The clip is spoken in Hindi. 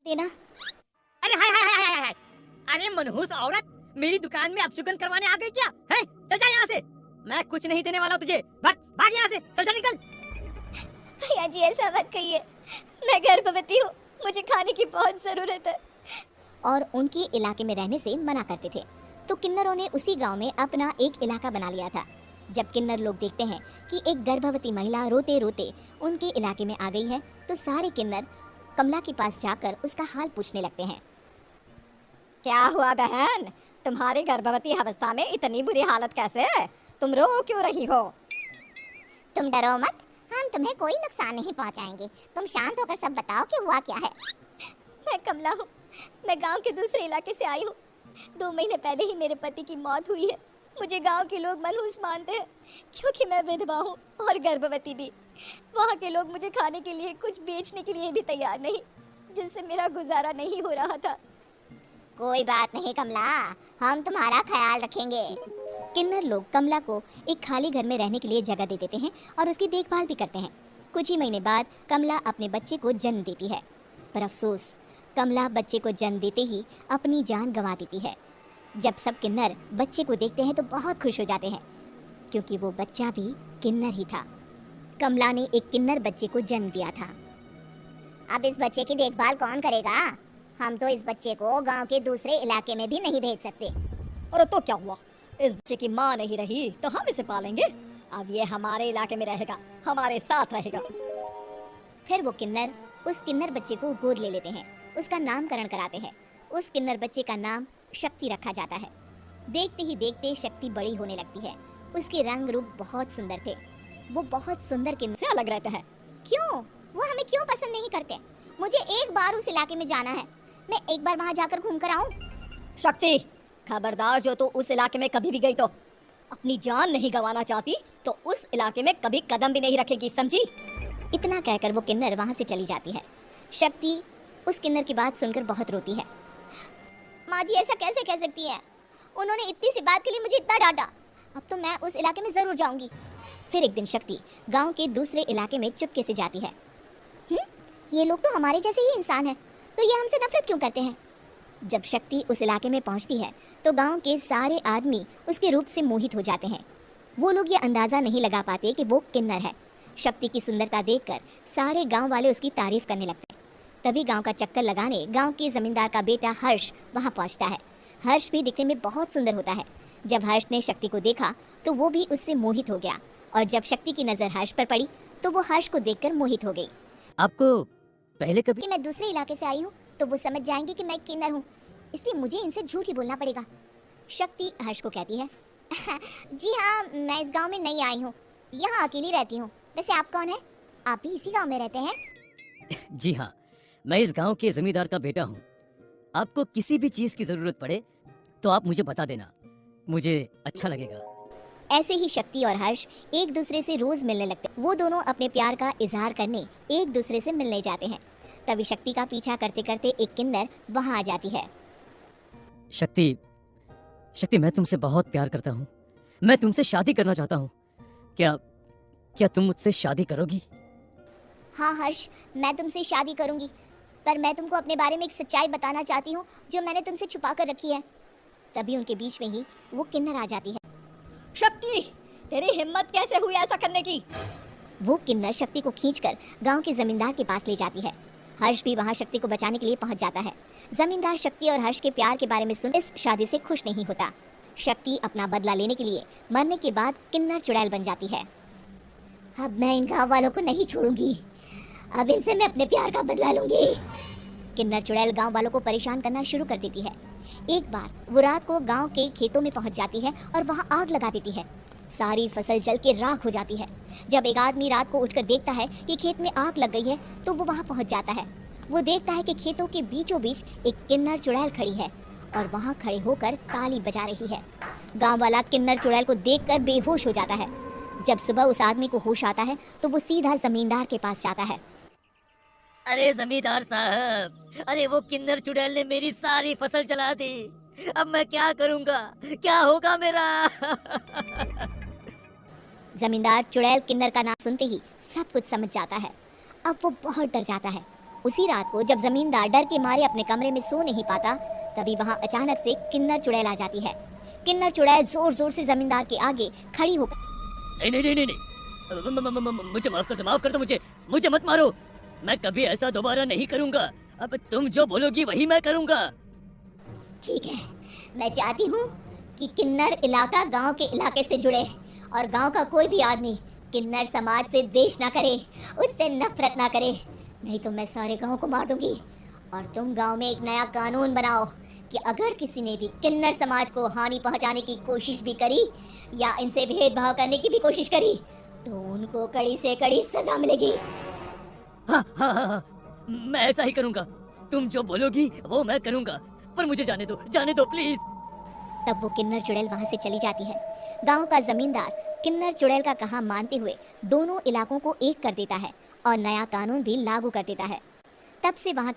देना। अरे हाय हाय हाय हाय हाय! अरे मनहूस औरत, मेरी दुकान में अपशगुन करवाने आ गई क्या? हैं? चल जा यहाँ से। मैं कुछ नहीं देने वाला तुझे। भाग भाग यहाँ से। चल जा निकल। भैया जी ऐसा मत कहिए, मैं गर्भवती हूँ, मुझे खाने की बहुत जरूरत है। और उनके इलाके में रहने से मना करते थे। तो किन्नरों ने उसी गांव में अपना एक इलाका बना लिया था। जब किन्नर लोग देखते हैं कि एक गर्भवती महिला रोते रोते उनके इलाके में आ गई है, तो सारे किन्नर कमला के पास जाकर उसका हाल पूछने लगते हैं। क्या हुआ बहन, तुम्हारी गर्भवती अवस्था में इतनी बुरी हालत कैसे है? तुम रो क्यों रही हो? तुम डरो मत, हम तुम्हें कोई नुकसान नहीं पहुंचाएंगे। तुम शांत होकर सब बताओ कि हुआ क्या है। मैं कमला हूँ, मैं गांव के दूसरे इलाके से आई हूँ। 2 महीने पहले ही मेरे पति की मौत हुई है। मुझे गांव के लोग मनहूस मानते हैं क्योंकि मैं विधवा हूँ और गर्भवती भी। वहाँ के लोग मुझे खाने के लिए कुछ बेचने के लिए भी तैयार नहीं, जिससे मेरा गुजारा नहीं हो रहा था। कोई बात नहीं कमला, हम तुम्हारा ख्याल रखेंगे। किन्नर लोग कमला को एक खाली घर में रहने के लिए जगह दे देते हैं और उसकी देखभाल भी करते हैं। कुछ ही महीने बाद कमला अपने बच्चे को जन्म देती है, पर अफसोस कमला बच्चे को जन्म देते ही अपनी जान गंवा देती है। जब सब किन्नर बच्चे को देखते हैं तो बहुत खुश हो जाते हैं, क्योंकि वो बच्चा भी किन्नर ही था। कमला ने एक किन्नर बच्चे को जन्म दिया था। अब इस बच्चे की देखभाल कौन करेगा? हम तो इस बच्चे को गांव के दूसरे इलाके में भी नहीं भेज सकते। और तो क्या हुआ, इस बच्चे की माँ नहीं रही तो हम इसे पालेंगे। अब ये हमारे इलाके में रहेगा, हमारे साथ रहेगा। फिर वो किन्नर उस किन्नर बच्चे को गोद ले लेते हैं, उसका नामकरण कराते हैं। उस किन्नर बच्चे का नाम शक्ति रखा जाता है। देखते ही देखते शक्ति बड़ी होने लगती है। उसके रंग रूप बहुत सुंदर थे। वो बहुत सुंदर किन्नर से अलग रहता है। क्यों? वो हमें क्यों पसंद नहीं करते? मुझे एक बार उस इलाके में जाना है, मैं एक बार वहाँ जाकर घूम कर आऊँ। शक्ति, खबरदार, जो तू उस इलाके में कभी भी गई तो अपनी जान नहीं गंवाना चाहती तो उस इलाके में कभी कदम भी नहीं रखेगी, समझी? इतना कहकर वो किन्नर वहाँ से चली जाती है। शक्ति उस किन्नर की बात सुनकर बहुत रोती है। माँ जी ऐसा कैसे कह सकती है? उन्होंने इतनी सी बात के लिए मुझे इतना डांटा। अब तो मैं उस इलाके में जरूर जाऊंगी। फिर एक दिन शक्ति गांव के दूसरे इलाके में चुपके से जाती है। ये लोग तो हमारे जैसे ही इंसान हैं, तो ये हमसे नफरत क्यों करते हैं? जब शक्ति उस इलाके में पहुंचती है तो गांव के सारे आदमी उसके रूप से मोहित हो जाते हैं। वो लोग ये अंदाज़ा नहीं लगा पाते कि वो किन्नर है। शक्ति की सुंदरता देखकर सारे गांव वाले उसकी तारीफ करने लगते हैं। तभी गांव का चक्कर लगाने गांव के जमींदार का बेटा हर्ष वहां पहुंचता है। हर्ष भी दिखने में बहुत सुंदर होता है। जब हर्ष ने शक्ति को देखा तो वो भी उससे मोहित हो गया, और जब शक्ति की नज़र हर्ष पर पड़ी तो वो हर्ष को देखकर मोहित हो गई। आपको पहले कभी कि मैं दूसरे इलाके से आई हूँ तो वो समझ जाएंगे कि मैं किन्नर हूँ, इसलिए मुझे इनसे झूठ ही बोलना पड़ेगा। शक्ति हर्ष को कहती है, जी हाँ, मैं इस गांव में नई आई हूँ, यहाँ अकेली रहती हूँ। वैसे आप कौन है? आप भी इसी गांव में रहते हैं? जी हाँ, मैं इस गांव के जमींदार का बेटा हूँ। आपको किसी भी चीज की जरूरत पड़े तो आप मुझे बता देना, मुझे अच्छा लगेगा। ऐसे ही शक्ति और हर्ष एक दूसरे से रोज मिलने लगते। वो दोनों अपने प्यार का इजहार करने एक दूसरे से मिलने जाते हैं। तभी शक्ति का पीछा करते करते एक किन्नर वहां आ जाती है। शक्ति, मैं तुमसे बहुत प्यार करता हूँ। मैं तुमसे शादी करना चाहता हूँ। क्या तुम मुझसे शादी करोगी? हाँ हर्ष, मैं तुमसे शादी करूंगी, पर मैं तुमको अपने बारे में एक सच्चाई बताना चाहती हूँ जो मैंने तुमसे छुपा कर रखी है। तभी उनके बीच में ही वो किन्नर आ जाती है। शक्ति, तेरी हिम्मत कैसे हुई ऐसा करने की? वो किन्नर शक्ति को खींचकर गांव के जमींदार के पास ले जाती है। हर्ष भी वहां शक्ति को बचाने के लिए पहुंच जाता है। जमींदार शक्ति और हर्ष के प्यार के बारे में सुन इस शादी से खुश नहीं होता। शक्ति अपना बदला लेने के लिए मरने के बाद किन्नर चुड़ैल बन जाती है। अब मैं इन गाँव वालों को नहीं छोड़ूंगी, अब इनसे मैं अपने प्यार का बदला लूंगी। किन्नर चुड़ैल गांव वालों को परेशान करना शुरू कर देती है। एक बार वो रात को गांव के खेतों में पहुंच जाती है और वहां आग लगा देती है। सारी फसल जल के राख हो जाती है। जब एक आदमी रात को उठकर देखता है कि खेत में आग लग गई है तो वो वहां पहुंच जाता है। वो देखता है कि खेतों के बीचों बीच एक किन्नर चुड़ैल खड़ी है और वहां खड़े होकर ताली बजा रही है। गांव वाला किन्नर चुड़ैल को देखकर बेहोश हो जाता है। जब सुबह उस आदमी को होश आता है तो वो सीधा जमींदार के पास जाता है। अरे जमींदार साहब, अरे वो किन्नर चुड़ैल ने मेरी सारी फसल जला दी। अब मैं क्या करूंगा? क्या होगा मेरा? जमींदार चुड़ैल किन्नर का नाम सुनते ही सब कुछ समझ जाता है। अब वो बहुत डर जाता है। उसी रात को जब जमींदार डर के मारे अपने कमरे में सो नहीं पाता, तभी वहाँ अचानक से किन्नर चुड़ैल आ जाती है। किन्नर चुड़ैल जोर जोर से जमींदार के आगे खड़ी होकर नहीं नहीं नहीं नहीं मुझे माफ कर दो मुझे मत मारो। मैं कभी ऐसा दोबारा नहीं करूंगा। अब तुम जो बोलोगी वही मैं करूंगा। ठीक है, मैं चाहती हूँ कि किन्नर इलाका गांव के इलाके से जुड़े और गांव का कोई भी आदमी किन्नर समाज से द्वेष ना करे, उससे नफरत ना करे, नहीं तो मैं सारे गांव को मार दूंगी। और तुम गांव में एक नया कानून बनाओ कि अगर किसी ने भी किन्नर समाज को हानि पहुंचाने की कोशिश भी करी या इनसे भेदभाव करने की भी कोशिश करी तो उनको कड़ी से कड़ी सजा मिलेगी। हाँ, मैं ऐसा ही करूंगा। तुम जो बोलोगी वो मैं करूंगा, पर मुझे जाने दो प्लीज। तब वो किन्नर चुड़ैल वहां से चली जाती है। गांव का जमींदार किन्नर चुड़ैल का कहा मानते हुए दोनों इलाकों को एक कर देता है और नया कानून भी लागू कर देता है। तब से वहां